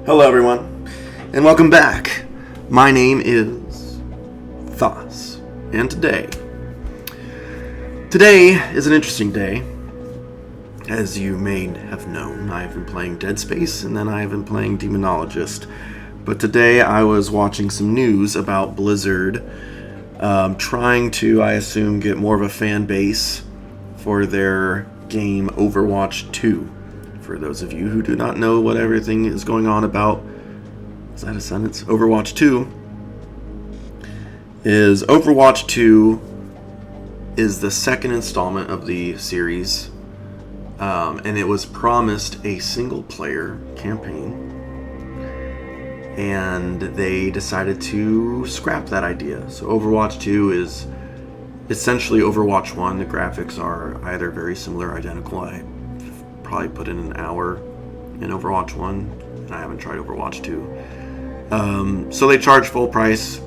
Hello everyone, and welcome back. My name is Thas, and today is an interesting day. As you may have known, I've been playing Dead Space, and then I've been playing Demonologist. But today I was watching some news about Blizzard trying to, I assume, get more of a fan base for their game Overwatch 2. For those of you who do not know what everything is going on about, is that a sentence? Overwatch 2 is the second installment of the series, and it was promised a single-player campaign, and they decided to scrap that idea. So Overwatch 2 is essentially Overwatch 1. The graphics are either very similar or identical. I probably put in an hour in Overwatch 1, and I haven't tried Overwatch 2. So they charge full price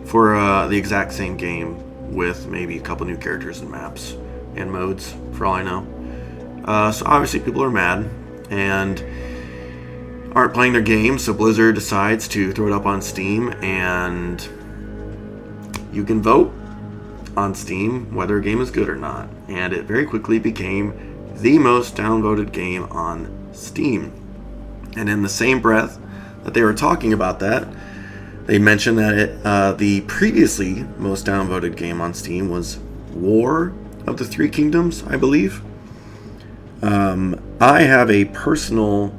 for the exact same game with maybe a couple new characters and maps and modes, for all I know. So obviously people are mad and aren't playing their game, so Blizzard decides to throw it up on Steam, and you can vote on Steam whether a game is good or not. And it very quickly became the most downvoted game on Steam. And in the same breath that they were talking about that, they mentioned that the previously most downvoted game on Steam was War of the Three Kingdoms, I believe. I have a personal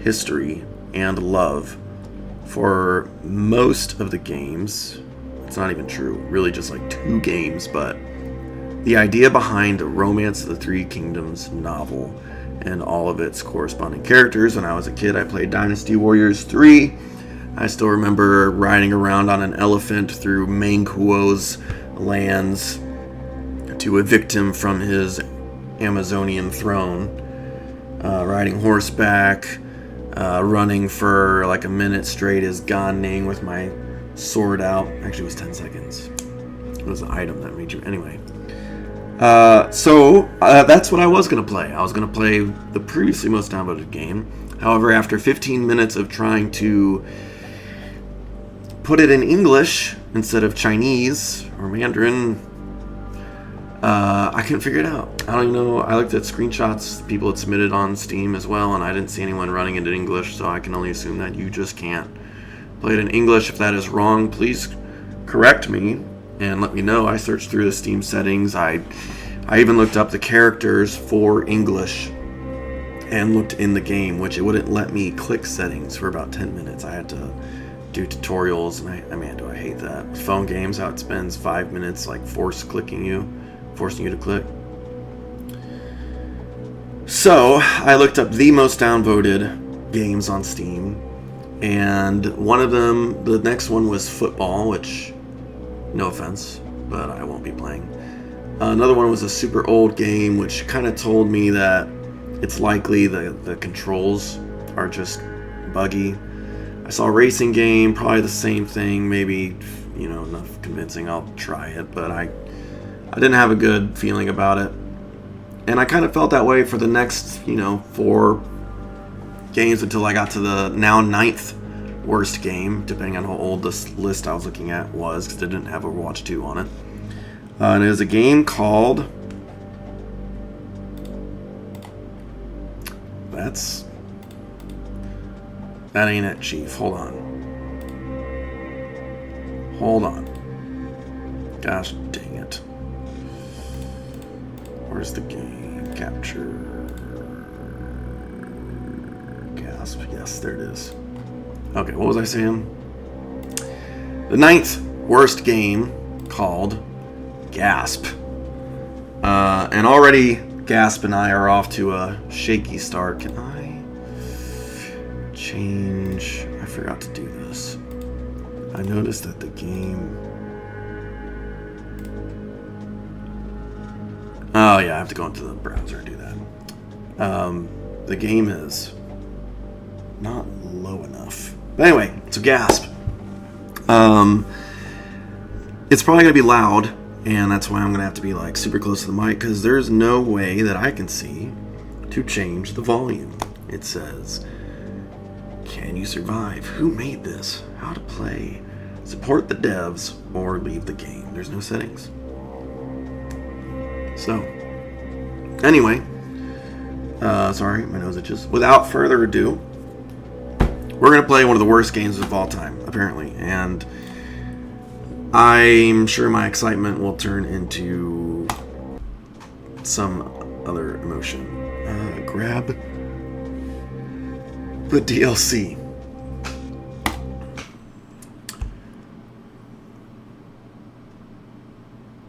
history and love for most of the games. It's not even true, really just like 2 games, but the idea behind the Romance of the Three Kingdoms novel and all of its corresponding characters. When I was a kid, I played Dynasty Warriors 3. I still remember riding around on an elephant through Manquo's lands to evict him from his Amazonian throne, riding horseback, running for like a minute straight as Ganning with my sword out. Actually, it was 10 seconds. It was an item that made you... Anyway. So that's what I was going to play. I was going to play the previously most downvoted game. However, after 15 minutes of trying to put it in English instead of Chinese or Mandarin, I couldn't figure it out. I don't even know. I looked at screenshots people had submitted on Steam as well, and I didn't see anyone running it in English, so I can only assume that you just can't play it in English. If that is wrong, please correct me and let me know. I searched through the Steam settings. I even looked up the characters for English and looked in the game, which it wouldn't let me click settings for about 10 minutes. I had to do tutorials, and do I hate that. Phone games, how it spends 5 minutes like forcing you to click. So I looked up the most downvoted games on Steam, and one of them, the next one was football, which, no offense, but I won't be playing. Another one was a super old game, which kind of told me that it's likely the controls are just buggy. I saw a racing game, probably the same thing, maybe, enough convincing I'll try it, but I didn't have a good feeling about it. And I kind of felt that way for the next, 4 games until I got to the now 9th worst game, depending on how old this list I was looking at was, because it didn't have Overwatch 2 on it. And it was a game called... That ain't it, Chief. Hold on. Gosh dang it. Where's the game? Capture... GASP. Yes, there it is. Okay, what was I saying? The 9th worst game called GASP. And already GASP and I are off to a shaky start. Can I change? I forgot to do this. I noticed that the game... Oh yeah, I have to go into the browser and do that. The game is not low enough. But anyway, so GASP. It's probably going to be loud, and that's why I'm going to have to be like super close to the mic, because there's no way that I can see to change the volume. It says Can you survive? Who made this? How to play? Support the devs or leave the game. There's no settings. So, anyway, sorry, my nose itches. Without further ado, we're going to play one of the worst games of all time, apparently. And I'm sure my excitement will turn into some other emotion. Grab the DLC.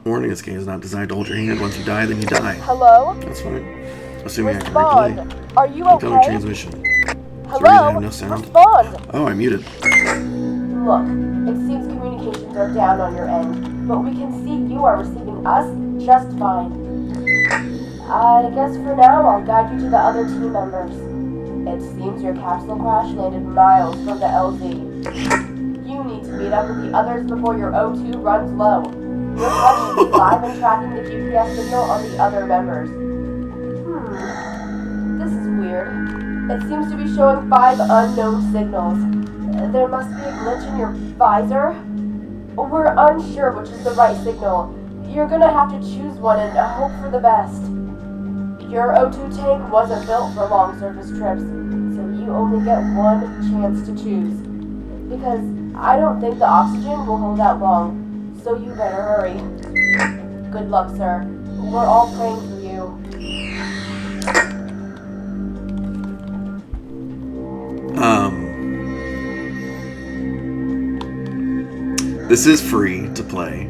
Warning, this game is not designed to hold your hand. Once you die, then you die. Hello? That's fine. Assuming Respond. I can replay. Are you Incoming okay? transmission. Hello? Sorry, I have no sound. Respond. Oh, I muted. Look, it seems communications are down on your end, but we can see you are receiving us just fine. I guess for now I'll guide you to the other team members. It seems your capsule crash landed miles from the LZ. You need to meet up with the others before your O2 runs low. Your HUD should be live and tracking the GPS signal on the other members. This is weird. It seems to be showing 5 unknown signals. There must be a glitch in your visor. We're unsure which is the right signal. You're gonna have to choose one and hope for the best. Your O2 tank wasn't built for long surface trips, so you only get one chance to choose. Because I don't think the oxygen will hold out long, so you better hurry. Good luck, sir. We're all praying for you. This is free to play.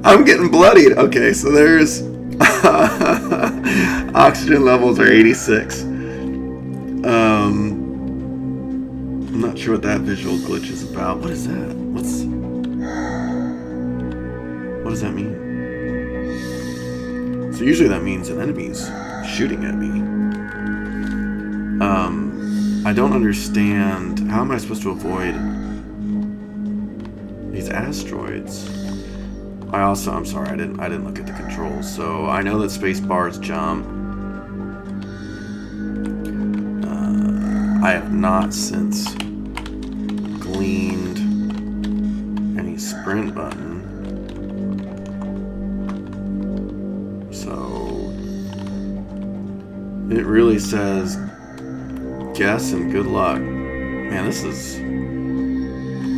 I'm getting bloodied. Okay, so there's oxygen levels are 86. I'm not sure what that visual glitch is about. What is that? What does that mean? So usually that means an enemy's shooting at me. I don't understand. How am I supposed to avoid these asteroids? I'm sorry, I didn't look at the controls. So I know that space bars jump. I have not since gleaned any sprint button. So it really says guess and good luck. Man, this is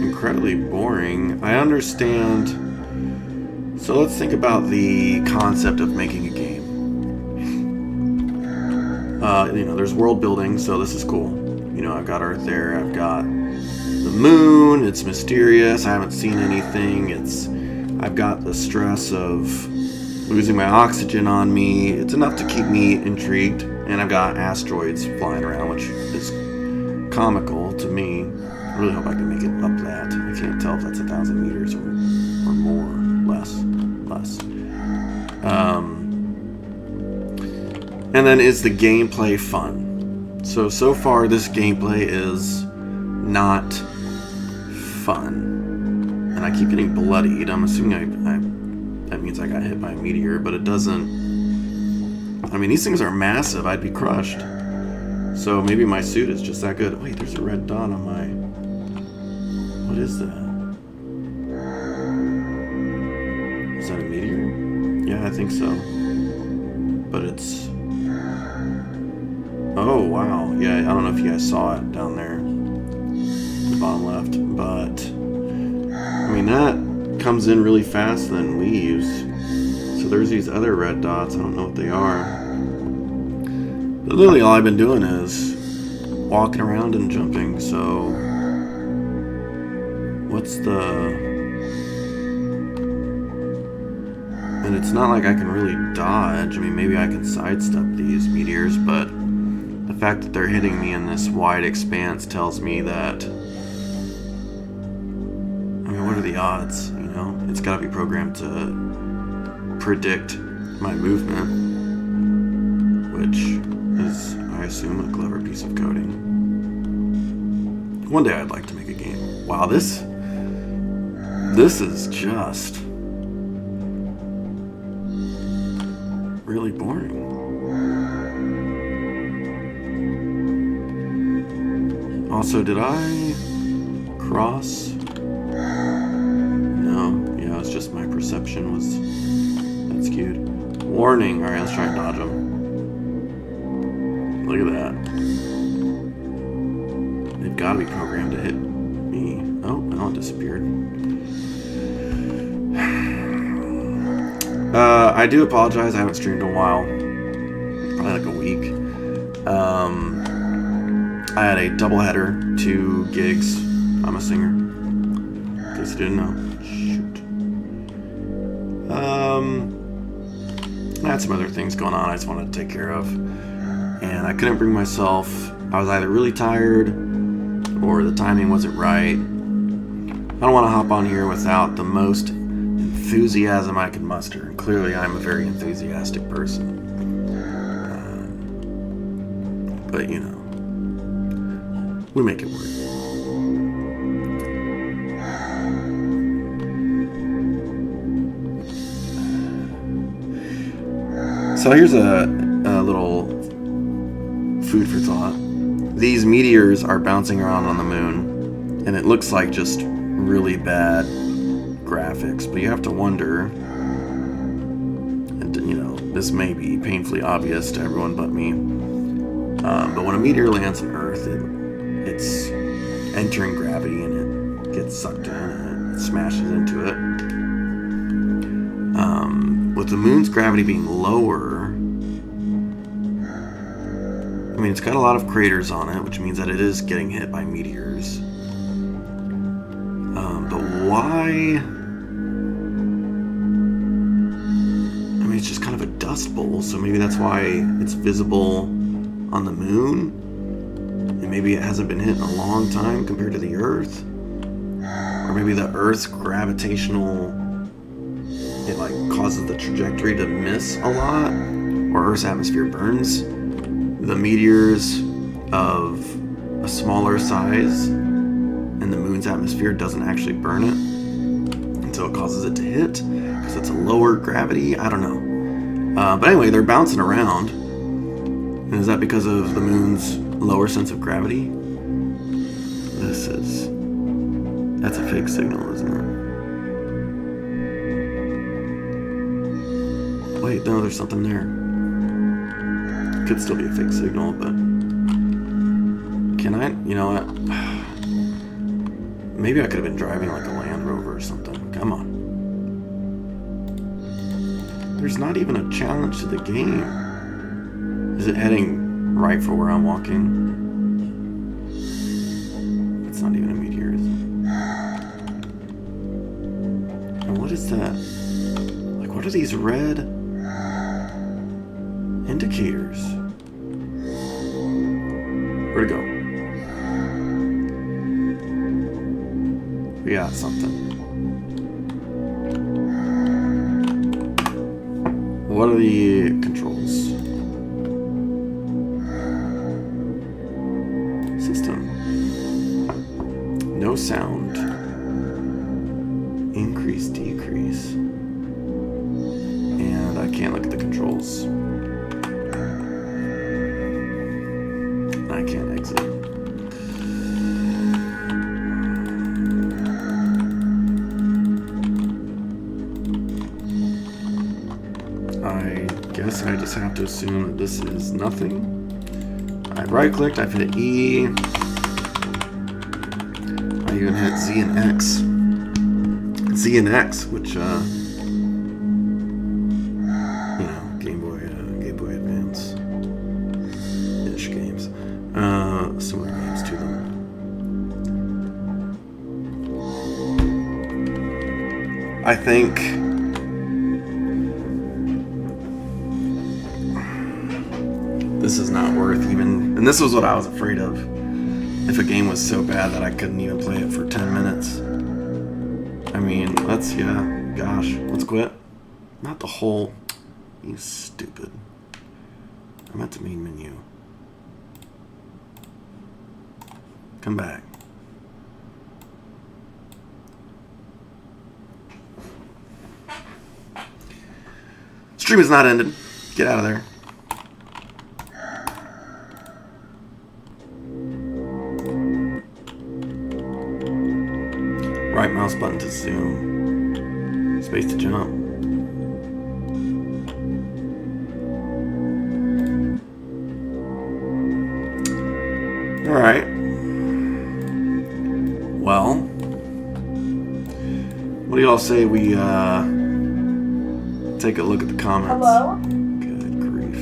incredibly boring. I understand. So let's think about the concept of making a game. There's world building, so this is cool. I've got Earth there. I've got the moon. It's mysterious. I haven't seen anything. I've got the stress of losing my oxygen on me. It's enough to keep me intrigued. And I've got asteroids flying around, which is comical to me. I really hope I can make it up that. I can't tell if that's 1,000 meters or more, less. And then is the gameplay fun? So far this gameplay is not fun. And I keep getting bloodied. I'm assuming that means I got hit by a meteor, but it doesn't. I mean, these things are massive. I'd be crushed. So maybe my suit is just that good. Wait, there's a red dot on my... What is that? Is that a meteor? Yeah, I think so. But it's... Oh, wow. Yeah, I don't know if you guys saw it down there. The bottom left. But... I mean, that comes in really fast and then leaves. So there's these other red dots. I don't know what they are. But literally all I've been doing is walking around and jumping. So what's the... And it's not like I can really dodge. I mean, maybe I can sidestep these meteors, but the fact that they're hitting me in this wide expanse tells me that... I mean, what are the odds, It's got to be programmed to predict my movement, which is, I assume, a clever piece of coding. One day I'd like to make a game. Wow, this is just... really boring. Also, did I cross? No. Yeah, it's just my perception was that skewed. Warning. Alright, let's try and dodge them. Look at that. They've got to be programmed to hit me. Oh, no, it disappeared. I do apologize. I haven't streamed in a while. Probably like a week. I had a doubleheader, 2 gigs. I'm a singer. In case you didn't know. Shoot. I had some other things going on I just wanted to take care of. And I couldn't bring myself. I was either really tired or the timing wasn't right. I don't want to hop on here without the most enthusiasm I can muster. And clearly I'm a very enthusiastic person. But you know, we make it work. So here's a little food for thought. These meteors are bouncing around on the moon, and it looks like just really bad graphics, but you have to wonder, and you know, this may be painfully obvious to everyone but me, but when a meteor lands on Earth, it's entering gravity and it gets sucked in and it smashes into it. With the moon's gravity being lower, I mean, it's got a lot of craters on it, which means that it is getting hit by meteors. But why? I mean, it's just kind of a dust bowl, so maybe that's why it's visible on the moon. And maybe it hasn't been hit in a long time compared to the Earth. Or maybe the Earth's gravitational, it like causes the trajectory to miss a lot. Or Earth's atmosphere burns the meteors of a smaller size, and the moon's atmosphere doesn't actually burn it, and so it causes it to hit because it's a lower gravity. I don't know. But anyway, they're bouncing around. And is that because of the moon's lower sense of gravity? That's a fake signal, isn't it? Wait, no, there's something there. Could still be a fake signal, but can I, you know what? Maybe I could have been driving like a Land Rover or something. Come on. There's not even a challenge to the game. Is it heading right for where I'm walking? It's not even a meteor, is it? And what is that? Like, what are these red indicators? Where'd it go? We got something. What are the controls? System. No sound. Increase, decrease. And I can't look at the controls. I can't exit. I guess I just have to assume that this is nothing. I right-clicked, I've hit E. I even hit Z and X. Z and X, which, you know, Game Boy Advance-ish games. Similar games to them. I think this is not worth even, and this was what I was afraid of. If a game was so bad that I couldn't even play it for 10 minutes. I mean, let's quit. Not the whole, you stupid. I'm at the main menu. Come back. Stream is not ended. Get out of there. Right mouse button to zoom. Space to jump. Alright. Well, what do y'all say we take a look at the comments? Hello? Good grief.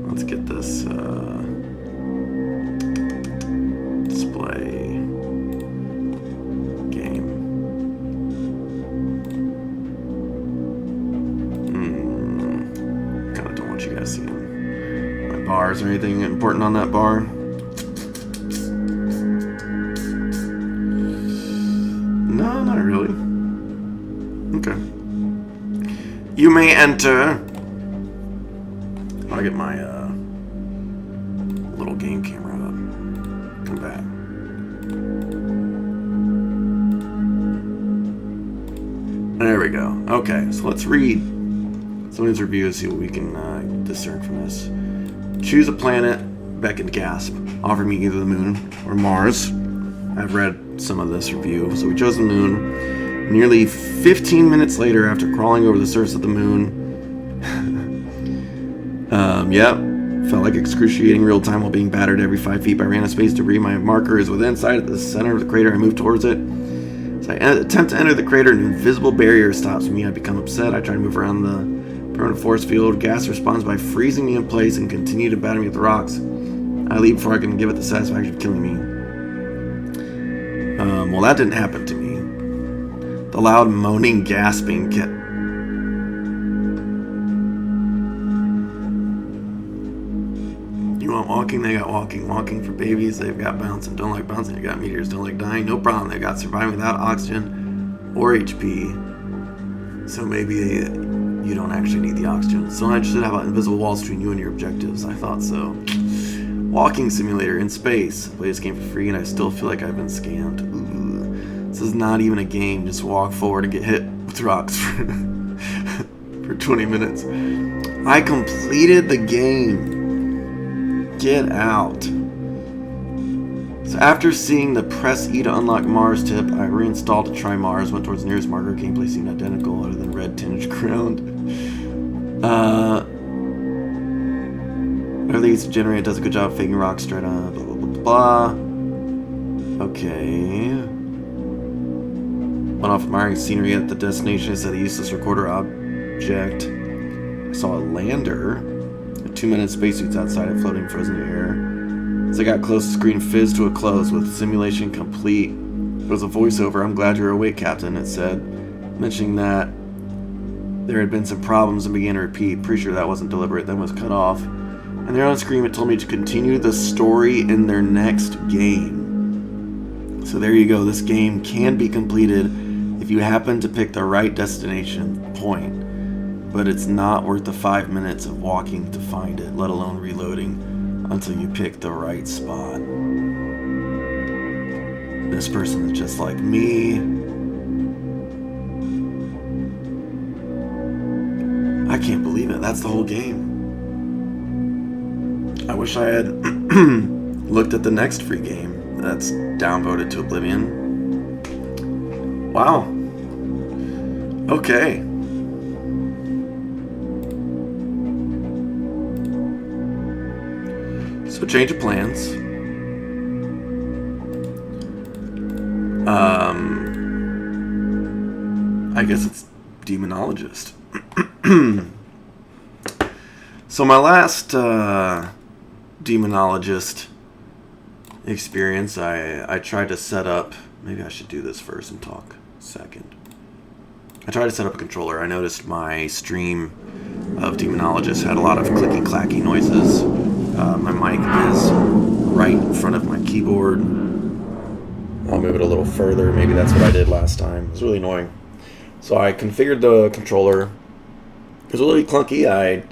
Let's get this display game. Kinda don't want you guys seeing my bars or anything important on that bar. No, not really. Okay. You may enter. I'll get my little game camera up. Come back. There we go. Okay, so let's read some of these reviews, see what we can discern from this. Choose a planet, beckon GASP. Offer me either the moon or Mars. I've read some of this review. So we chose the moon. Nearly 15 minutes later, after crawling over the surface of the moon, felt like excruciating real time while being battered every 5 feet by random space debris. My marker is within sight at the center of the crater. I move towards it. As I attempt to enter the crater, an invisible barrier stops me. I become upset. I try to move around the permanent force field. Gas responds by freezing me in place and continue to batter me with the rocks. I leave before I can give it the satisfaction of killing me. Well, that didn't happen to me. The loud moaning, gasping kept... You want walking? They got walking. Walking for babies, they've got bouncing. Don't like bouncing, you got meteors. Don't like dying, no problem. They got surviving without oxygen or HP. So maybe you don't actually need the oxygen. So I should have invisible walls between you and your objectives. I thought so. Walking simulator in space. I play this game for free and I still feel like I've been scammed. Ooh. This is not even a game. Just walk forward and get hit with rocks for 20 minutes. I completed the game. Get out. So after seeing the press E to unlock Mars tip, I reinstalled to try Mars, went towards the nearest marker, gameplay seemed identical other than red tinged ground. Whatever these generate does a good job faking rocks straight up, blah blah blah blah. Okay. Went off admiring scenery at the destination. I said a useless recorder object. I saw a lander. 2-minute spacesuits outside it floating frozen air. As I got close, the screen fizzed to a close with simulation complete. It was a voiceover. I'm glad you're awake, Captain, it said, mentioning that there had been some problems and began to repeat. Pretty sure that wasn't deliberate, then was cut off. And there on screen it told me to continue the story in their next game. So there you go. This game can be completed if you happen to pick the right destination point. But it's not worth the 5 minutes of walking to find it, let alone reloading until you pick the right spot. This person is just like me. I can't believe it. That's the whole game. I wish I had looked at the next free game that's downvoted to oblivion. Wow. Okay. So change of plans. I guess it's demonologist. So my last demonologist experience, I tried to set up, maybe I should do this first and talk second. I tried to set up a controller. I noticed my stream of demonologist had a lot of clicky clacky noises. My mic is right in front of my keyboard. I'll move it a little further. Maybe that's what I did last time. It was really annoying. So I configured the controller. It was really clunky. I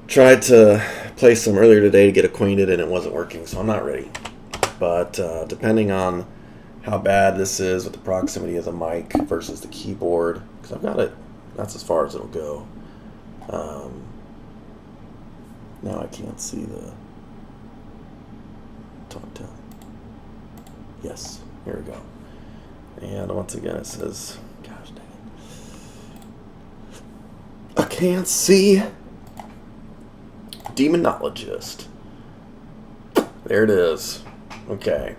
tried to play some earlier today to get acquainted and it wasn't working, so I'm not ready. But depending on how bad this is with the proximity of the mic versus the keyboard, because I've got it, that's as far as it'll go. Now I can't see the talk to. Yes, here we go. And once again it says, gosh dang it. I can't see. Demonologist. There it is. Okay.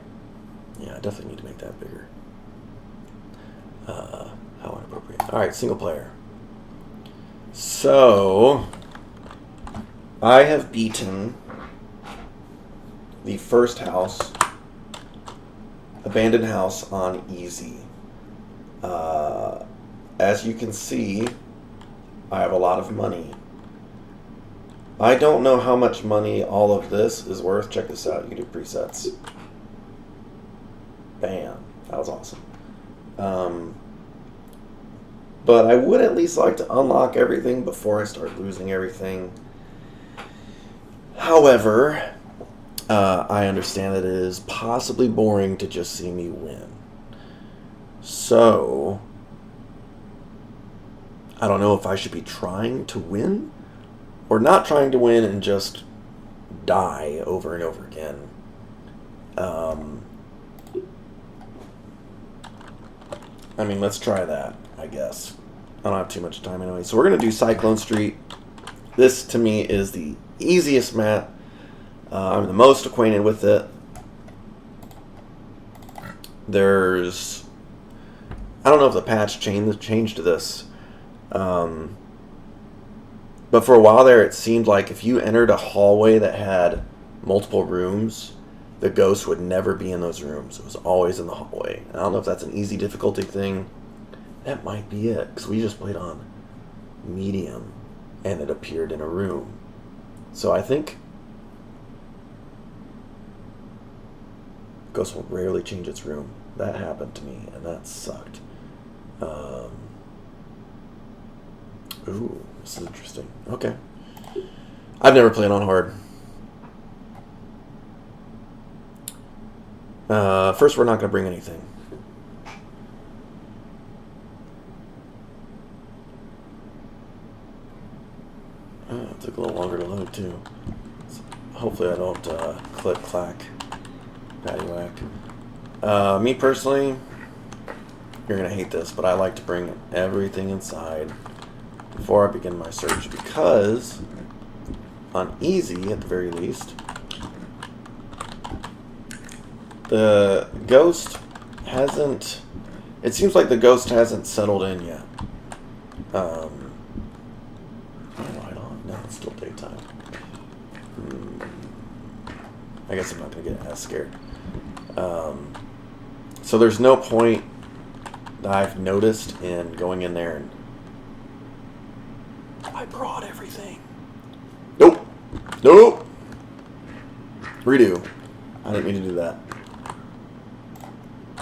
Yeah, I definitely need to make that bigger. How inappropriate. Alright, single player. So, I have beaten the first house, abandoned house, on easy. As you can see, I have a lot of money. I don't know how much money all of this is worth. Check this out. You can do presets. Bam. That was awesome. But I would at least like to unlock everything before I start losing everything. However, I understand that it is possibly boring to just see me win. So, I don't know if I should be trying to win or not trying to win and just die over and over again. I mean, let's try that, I guess. I don't have too much time anyway. So we're going to do Cyclone Street. This, to me, is the easiest map. I'm the most acquainted with it. There's... I don't know if the patch changed to this. But for a while there, it seemed like if you entered a hallway that had multiple rooms, the ghost would never be in those rooms. It was always in the hallway. I don't know if that's an easy difficulty thing. That might be it, because we just played on medium, and it appeared in a room. So I think ghost will rarely change its room. That happened to me, and that sucked. Ooh, this is interesting. Okay. I've never played on hard. First, we're not going to bring anything. It took a little longer to load, too. So hopefully I don't click, clack, paddywhack. Me personally, you're going to hate this, but I like to bring everything inside before I begin my search, because on easy, at the very least, the ghost hasn't... It seems like the ghost hasn't settled in yet. Oh, right on. No, it's still daytime. I guess I'm not going to get as scared. So there's no point that I've noticed in going in there and... I brought everything. Nope. Nope. Redo. I didn't mean to do that.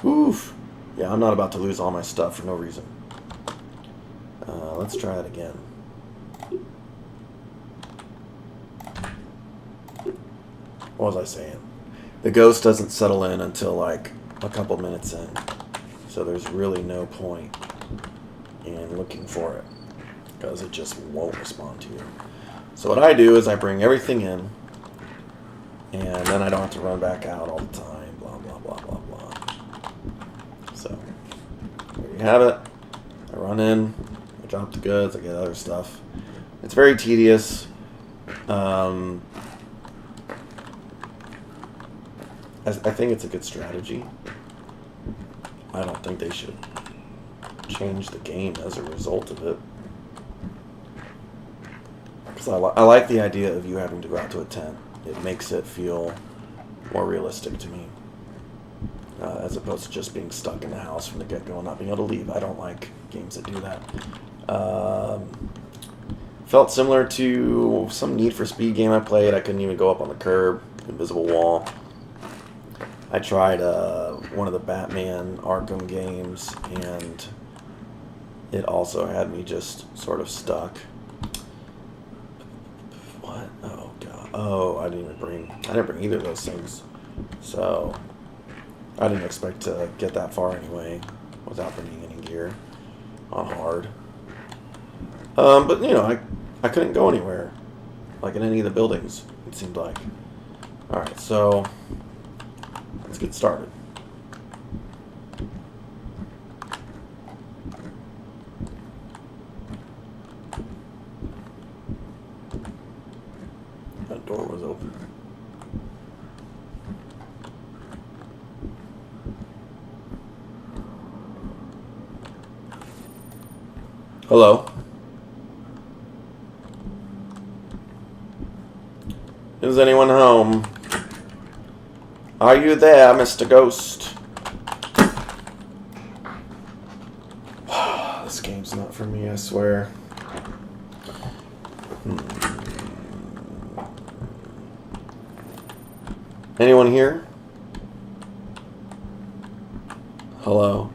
Oof. Yeah, I'm not about to lose all my stuff for no reason. Let's try it again. What was I saying? The ghost doesn't settle in until like a couple minutes in. So there's really no point in looking for it, because it just won't respond to you. So what I do is I bring everything in, and then I don't have to run back out all the time, blah, blah, blah, blah, blah. So, there you have it. I run in, I drop the goods, I get other stuff. It's very tedious. I think it's a good strategy. I don't think they should change the game as a result of it. Because I like the idea of you having to go out to a tent. It makes it feel more realistic to me. As opposed to just being stuck in the house from the get-go and not being able to leave. I don't like games that do that. Felt similar to some Need for Speed game I played. I couldn't even go up on the curb. Invisible wall. I tried one of the Batman Arkham games, and it also had me just sort of stuck. What? Oh god. Oh, I didn't bring either of those things. So I didn't expect to get that far anyway without bringing any gear on hard. But you know, I couldn't go anywhere. Like in any of the buildings, it seemed like. Alright, so let's get started. That door was open. Hello? Is anyone home? Are you there, Mr. Ghost? This game's not for me, I swear. Anyone here? Hello?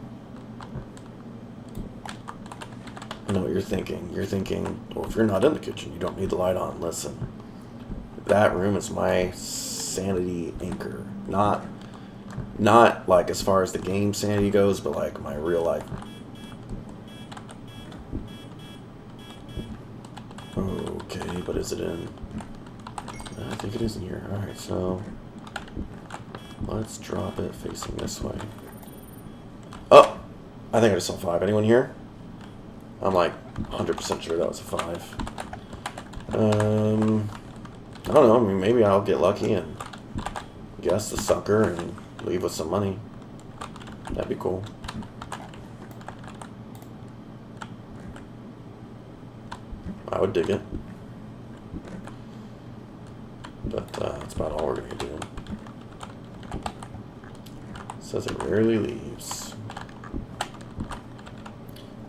I know what you're thinking. You're thinking, well, if you're not in the kitchen, you don't need the light on. Listen. That room is my sanity anchor. Not like as far as the game sanity goes, but like my real life. Okay, but is it in? I think it is in here. Alright, so let's drop it facing this way. Oh! I think I just saw 5. Anyone here? I'm like 100% sure that was a 5. I don't know, I mean, maybe I'll get lucky and guess the sucker and leave with some money. That'd be cool. I would dig it. But that's about all we're going to do. It says it rarely leaves.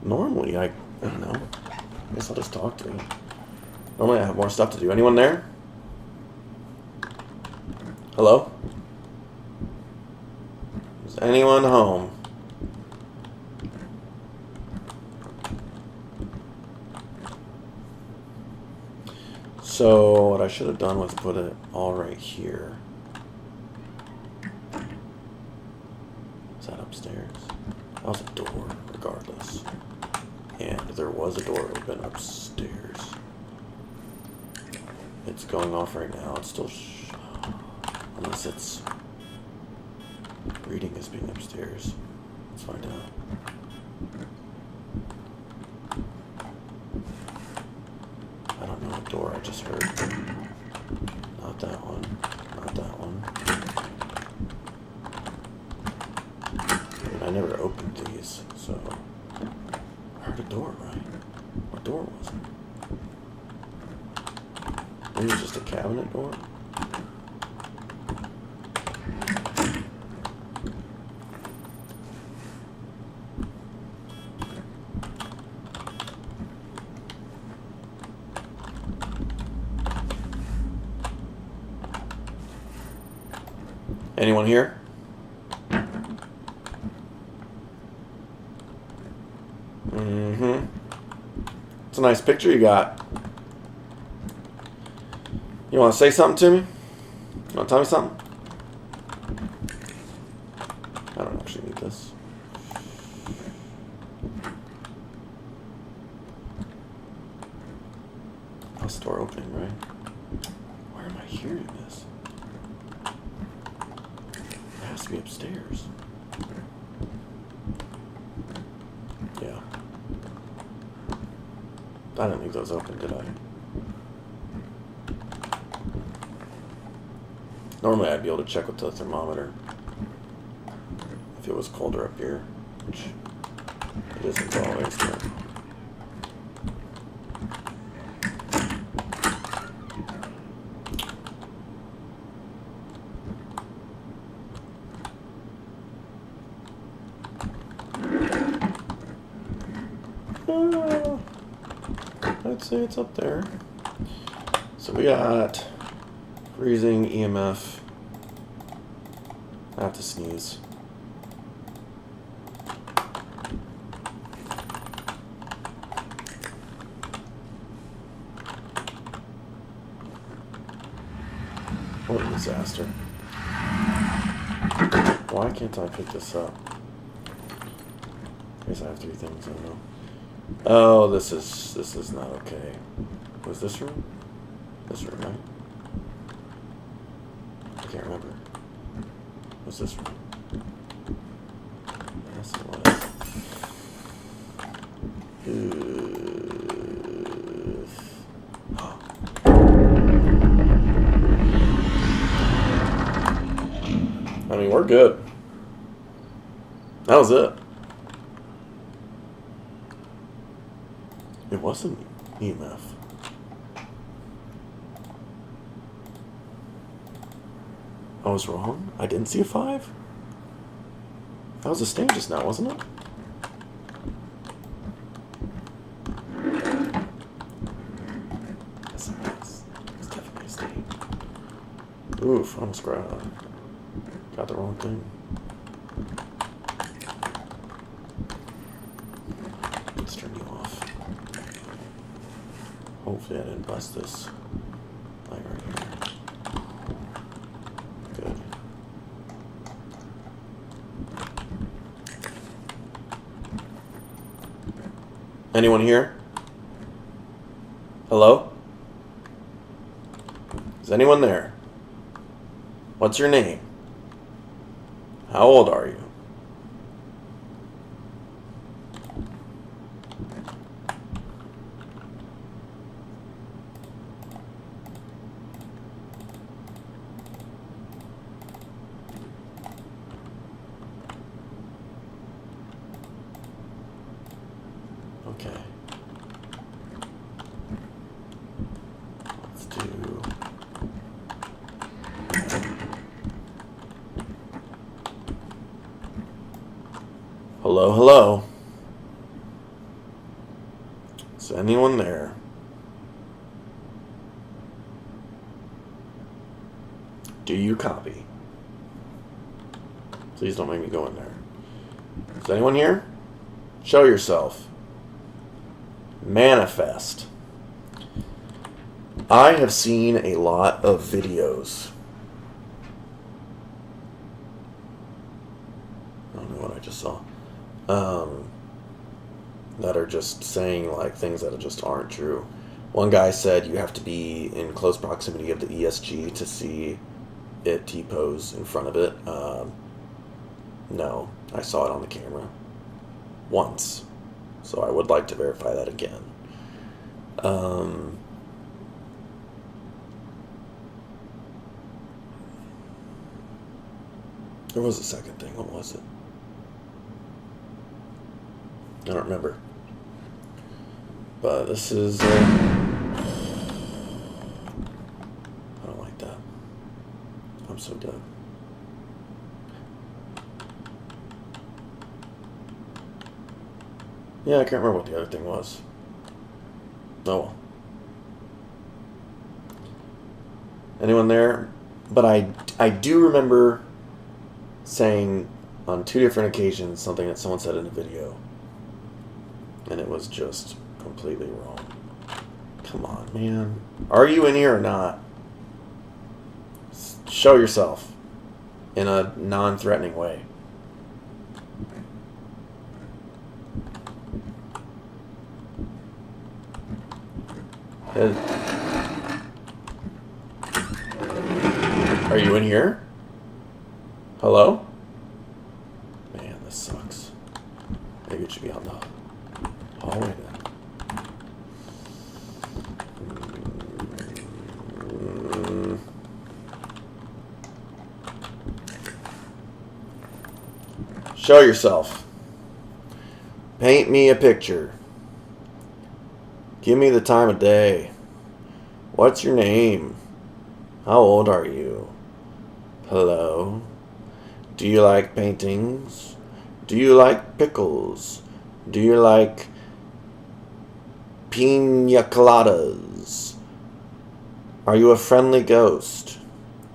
Normally, I don't know. I guess I'll just talk to you. Normally I have more stuff to do. Anyone there? Hello? Is anyone home? So what I should have done was put it all right here. Is that upstairs? That was a door, regardless. And there was a door open upstairs. It's going off right now. It's still unless it's reading is being upstairs. Let's find out. I don't know what door I just heard. Not that one. Not that one. I never opened these, so I heard a door, right? What door was it? Maybe it's just a cabinet door? Anyone here? Mm-hmm. It's a nice picture you got. You want to say something to me? You want to tell me something? I don't actually need this. That's the door opening, right? Where am I hearing this? It has to be upstairs. Yeah. I didn't leave those open, did I? Normally I'd be able to check with the thermometer if it was colder up here, which it isn't always. But I'd say it's up there. So we got freezing, EMF. I have to sneeze. What a disaster. Why can't I pick this up? I guess I have 3 things, I don't know. Oh, this is not okay. Was this room? This room, right? I can't remember. Was this room? Yes, it was. I mean, we're good. That was it. It wasn't EMF. I was wrong? I didn't see a 5? That was a stain just now, wasn't it? Yes, it was. It's definitely a stain. Oof, I almost got the wrong thing. Let's turn you off. Hopefully I didn't bust this light right here. Good. Anyone here? Hello? Is anyone there? What's your name? How old are you? Okay. Let's do... Hello, hello. Is anyone there? Do you copy? Please don't make me go in there. Is anyone here? Show yourself. Manifest. I have seen a lot of videos. I don't know what I just saw. That are just saying like things that just aren't true. One guy said you have to be in close proximity of the ESG to see it T-pose in front of it. No, I saw it on the camera once, so I would like to verify that again. There was a second thing. What was it? I don't remember. But this is... I don't like that. I'm so dead. Yeah, I can't remember what the other thing was. Oh well. Anyone there? But I do remember saying on 2 different occasions something that someone said in a video. And it was just completely wrong. Come on, man. Are you in here or not? Show yourself in a non-threatening way. Are you in here? Hello? Man, this sucks. Maybe it should be on the hallway then. Show yourself. Paint me a picture. Give me the time of day. What's your name? How old are you? Hello? Do you like paintings? Do you like pickles? Do you like pina coladas? Are you a friendly ghost?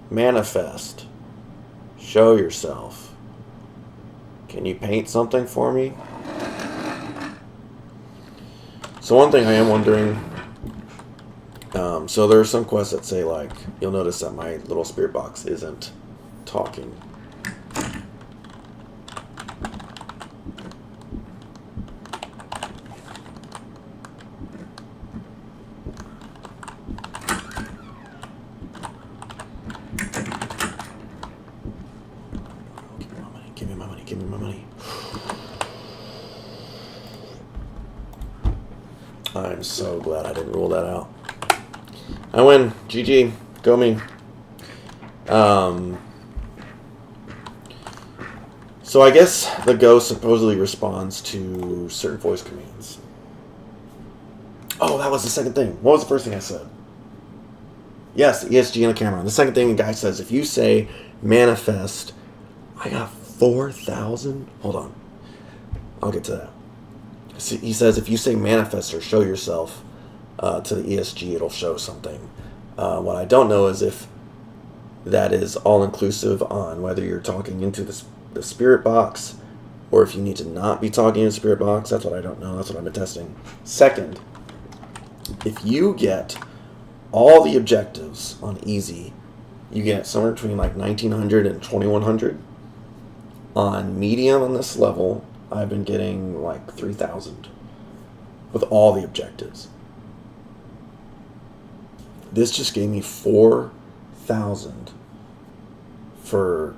Manifest. Show yourself. Can you paint something for me? So one thing I am wondering, so there are some quests that say like, you'll notice that my little spirit box isn't talking. I'm so glad I didn't rule that out. I win. GG. Go me. So I guess the ghost supposedly responds to certain voice commands. Oh, that was the second thing. What was the first thing I said? Yes, the ESG on the camera. The second thing the guy says, if you say manifest, I got 4,000. Hold on. I'll get to that. He says if you say manifest or show yourself to the ESG, it'll show something. What I don't know is if that is all-inclusive on whether you're talking into the spirit box or if you need to not be talking in the spirit box. That's what I don't know. That's what I've been testing. Second, if you get all the objectives on easy, you get somewhere between like 1,900 and 2,100. On medium on this level, I've been getting like 3,000 with all the objectives. This just gave me 4,000 for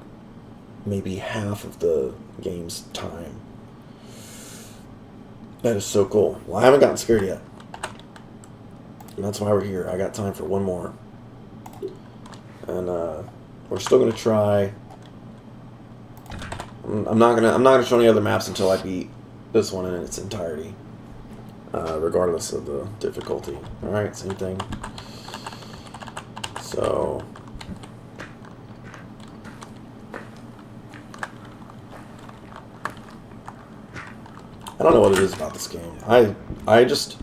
maybe half of the game's time. That is so cool. Well, I haven't gotten scared yet. And that's why we're here. I got time for one more. And we're still gonna try. I'm not gonna show any other maps until I beat this one in its entirety. Regardless of the difficulty. Alright, same thing. So I don't know what it is about this game. I just,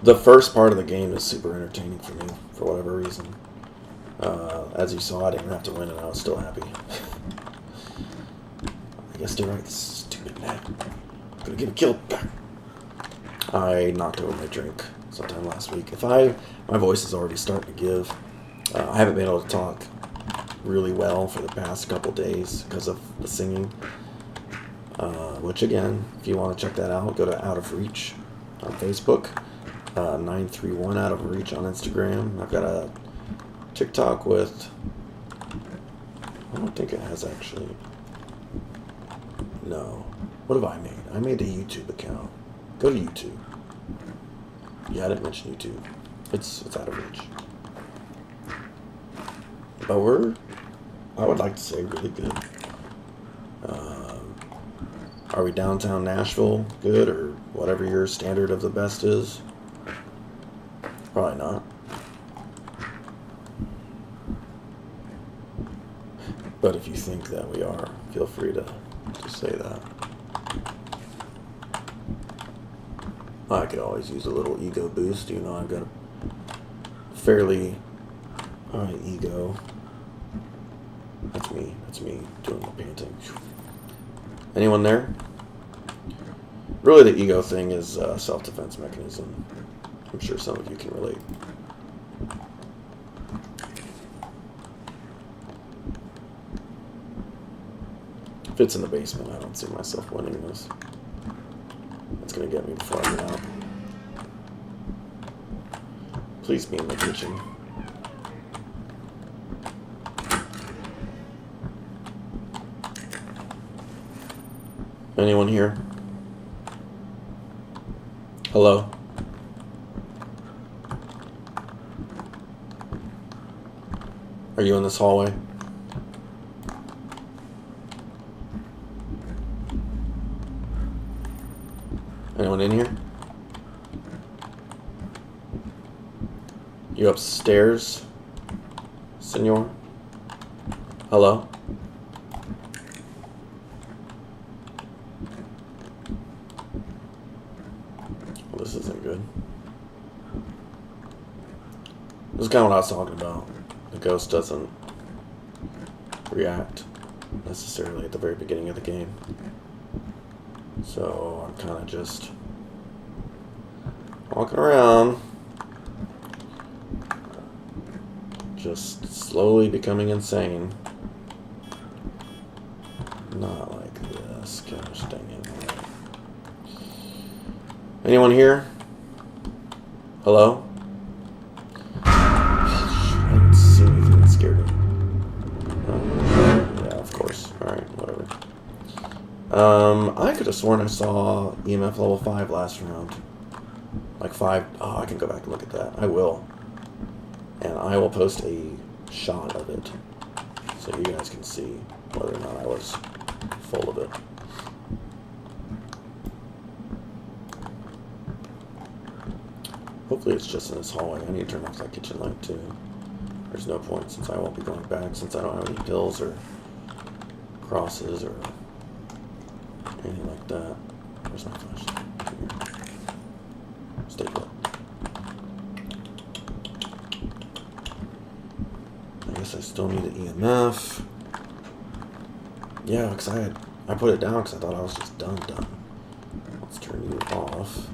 the first part of the game is super entertaining for me for whatever reason. As you saw, I didn't have to win and I was still happy. I guess they're right, this stupid net. I'm gonna get a kill. I knocked over my drink sometime last week. My voice is already starting to give. I haven't been able to talk really well for the past couple days because of the singing. Which again, if you want to check that out, go to Out of Reach on Facebook, 931 Out of Reach on Instagram. I've got a TikTok with, I don't think it has actually. No. What have I made? I made a YouTube account. Go to YouTube. Yeah, I didn't mention YouTube. It's Out of Reach. But we're, I would like to say, really good. Are we downtown Nashville good, or whatever your standard of the best is? Probably not. But if you think that we are, feel free to say that. I could always use a little ego boost. You know, I've got a fairly high ego. That's me doing the painting. Anyone there? Really, the ego thing is a self-defense mechanism. I'm sure some of you can relate. If it's in the basement, I don't see myself winning this. That's gonna get me before I get out. Please be in the kitchen. Anyone here? Hello? Are you in this hallway? Anyone in here? You upstairs, senor? Hello? Well, this isn't good. This is kind of what I was talking about. The ghost doesn't react necessarily at the very beginning of the game. So I'm kind of just walking around, just slowly becoming insane. Not like this. Gosh dang it. Anyone here? Hello? I didn't see anything that scared me. Yeah, of course. Alright, whatever. I could have sworn I saw EMF level 5 last round. like 5. Oh, I can go back and look at that. I will. And I will post a shot of it so you guys can see whether or not I was full of it. Hopefully it's just in this hallway. I need to turn off that kitchen light too. There's no point since I won't be going back, since I don't have any pills or crosses or anything like that. Where's my flashlight? Stay put. I guess I still need an EMF. Yeah, because I put it down because I thought I was just done. Let's turn you off.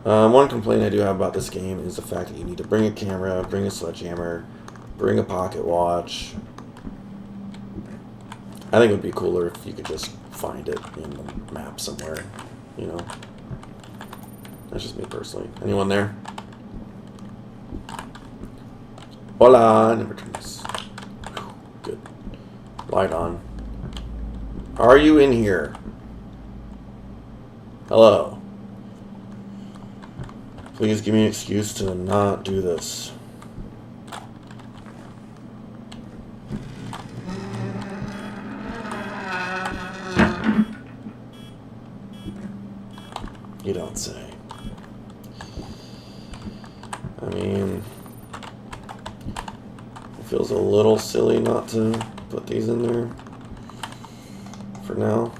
One complaint I do have about this game is the fact that you need to bring a camera, bring a sledgehammer, bring a pocket watch. I think it would be cooler if you could just find it in the map somewhere, you know. That's just me personally. Anyone there? Hola! Never turn this. Good. Light on. Are you in here? Hello. Please give me an excuse to not do this. You don't say. I mean, it feels a little silly not to put these in there for now.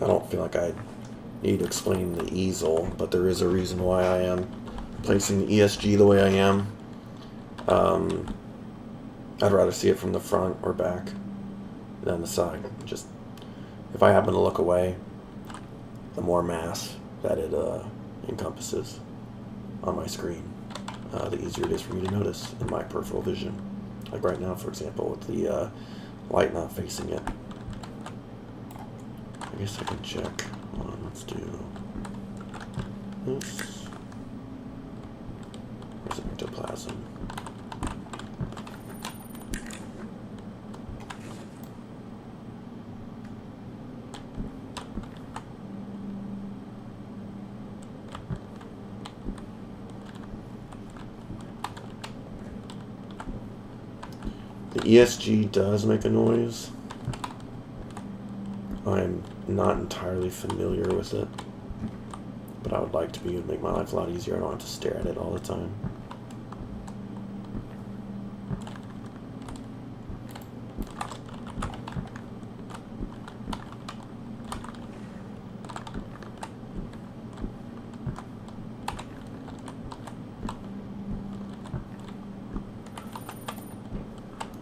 I don't feel like I need to explain the easel, but there is a reason why I am placing the ESG the way I am. I'd rather see it from the front or back than the side. Just, if I happen to look away, the more mass that it encompasses on my screen, the easier it is for me to notice in my peripheral vision. Like right now, for example, with the light not facing it. I guess I can check. Hold on, let's do this. Where's the ectoplasm? The ESG does make a noise. I'm not entirely familiar with it, but I would like to be. It would make my life a lot easier. I don't have to stare at it all the time.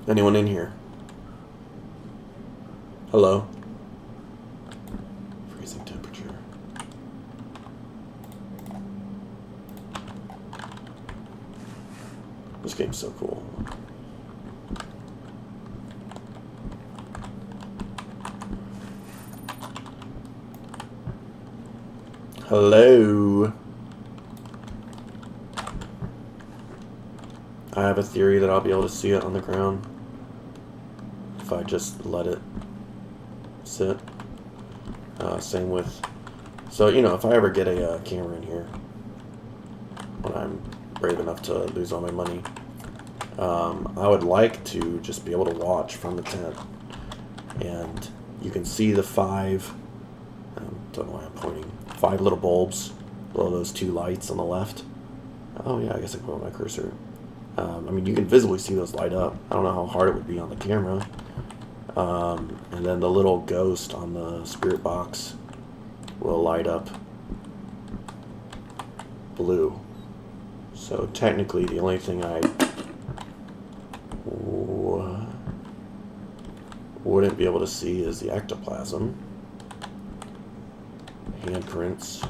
Anyone in here? Hello? Freezing temperature. This game's so cool. Hello? I have a theory that I'll be able to see it on the ground if I just let it sit. Same with, so you know, if I ever get a camera in here when I'm brave enough to lose all my money, I would like to just be able to watch from the tent, and you can see the 5, don't know why I'm pointing, 5 little bulbs below those 2 lights on the left. Oh yeah, I guess I can put my cursor. I mean, you can visibly see those light up. I don't know how hard it would be on the camera. And then the little ghost on the spirit box will light up blue. So technically the only thing I wouldn't be able to see is the ectoplasm. Handprints.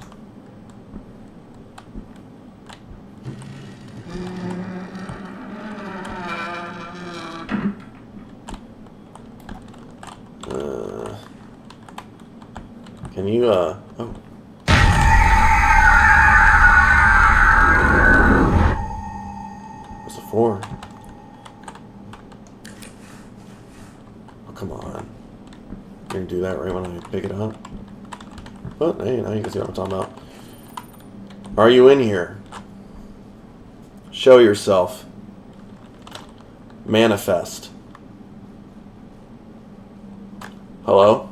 Can you, oh. 4. Oh, come on. You're gonna do that right when I pick it up? But hey, now you can see what I'm talking about. Are you in here? Show yourself. Manifest. Hello?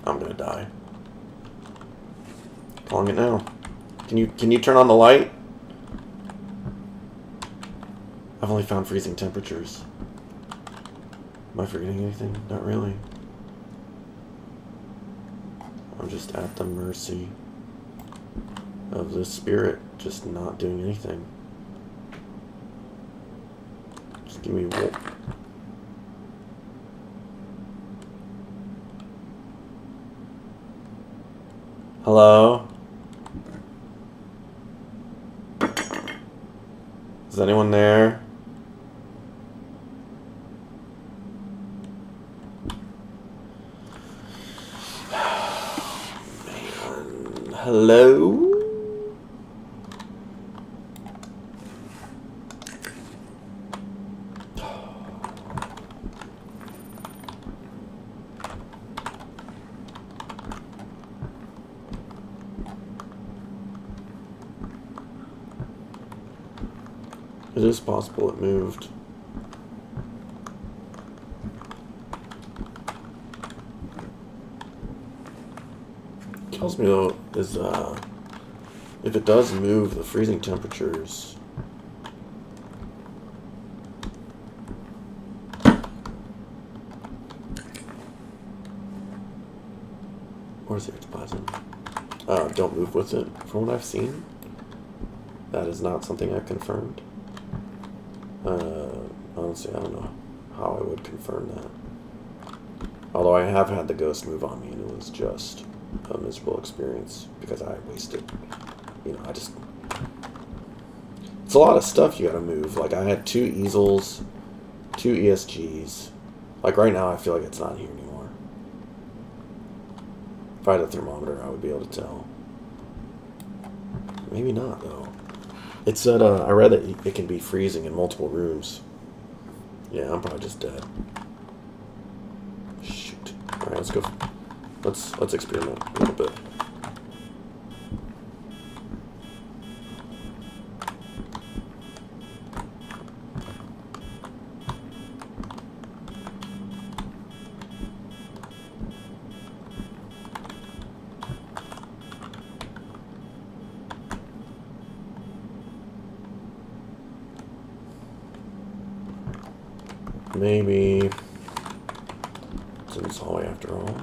I'm gonna die. Calling it now. Can you turn on the light? I've only found freezing temperatures. Am I forgetting anything? Not really. I'm just at the mercy of this spirit, just not doing anything. Just give me one. Hello? Is anyone there? Man. Hello? It is possible it moved. Kills me though is if it does move the freezing temperatures. Or is the ectoplasm? Don't move with it. From what I've seen, that is not something I've confirmed. Honestly, I don't know how I would confirm that. Although I have had the ghost move on me, and it was just a miserable experience because I wasted. It's a lot of stuff you gotta move. Like, I had 2 easels, 2 ESGs. Like, right now, I feel like it's not here anymore. If I had a thermometer, I would be able to tell. Maybe not, though. It said, I read that it can be freezing in multiple rooms. Yeah, I'm probably just dead. Shoot. Alright, let's go. Let's experiment a little bit. Maybe it's in this hallway after all.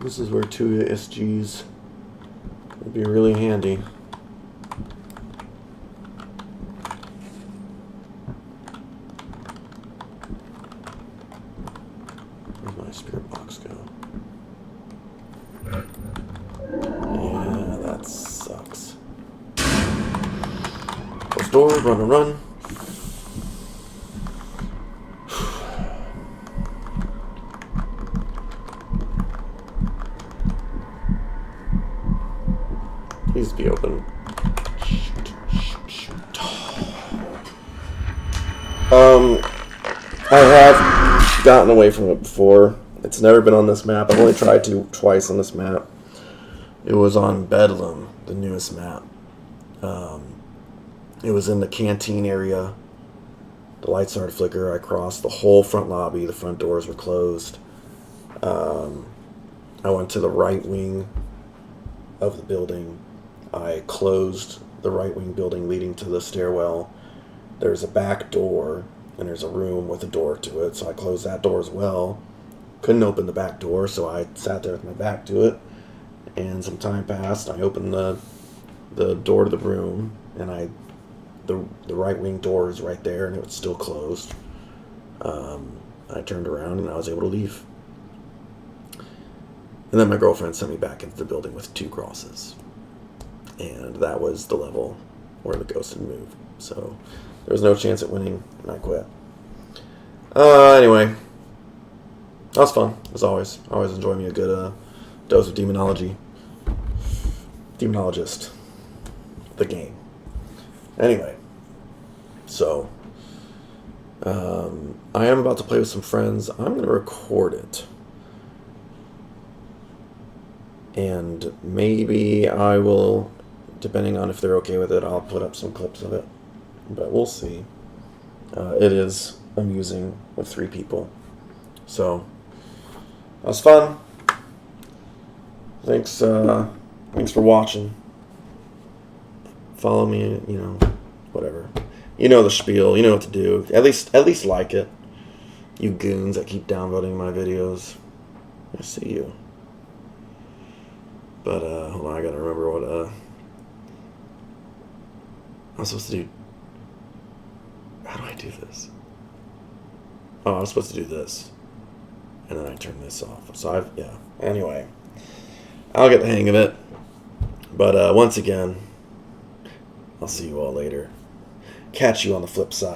This is where 2 SGs would be really handy. Where'd my spirit box go? Yeah, that sucks. Close door, run. Please be open. Shoot. I have gotten away from it before. It's never been on this map. I've only tried to twice on this map. It was on Bedlam, the newest map. It was in the canteen area. The lights started to flicker. I crossed the whole front lobby. The front doors were closed. I went to the right wing of the building. I closed the right wing building leading to the stairwell. There's a back door, and there's a room with a door to it, so I closed that door as well. Couldn't open the back door, so I sat there with my back to it. and some time passed. I opened the door to the room, and the right wing door is right there, and it was still closed. I turned around and I was able to leave. And then my girlfriend sent me back into the building with 2 crosses. And that was the level where the ghost had moved. So there was no chance at winning, and I quit. Anyway, that was fun, as always. I always enjoy me a good dose of demonology. Demonologist. The game. Anyway, so I am about to play with some friends. I'm going to record it. And maybe I will, depending on if they're okay with it, I'll put up some clips of it. But we'll see. It is amusing with 3 people. So, that was fun. Thanks for watching. Follow me, whatever. You know the spiel. You know what to do. At least like it. You goons that keep downvoting my videos. I see you. But, hold on, I gotta remember what, I'm supposed to do. How do I do this? Oh, I'm supposed to do this. And then I turn this off. So Anyway. I'll get the hang of it. But, once again, I'll see you all later. Catch you on the flip side.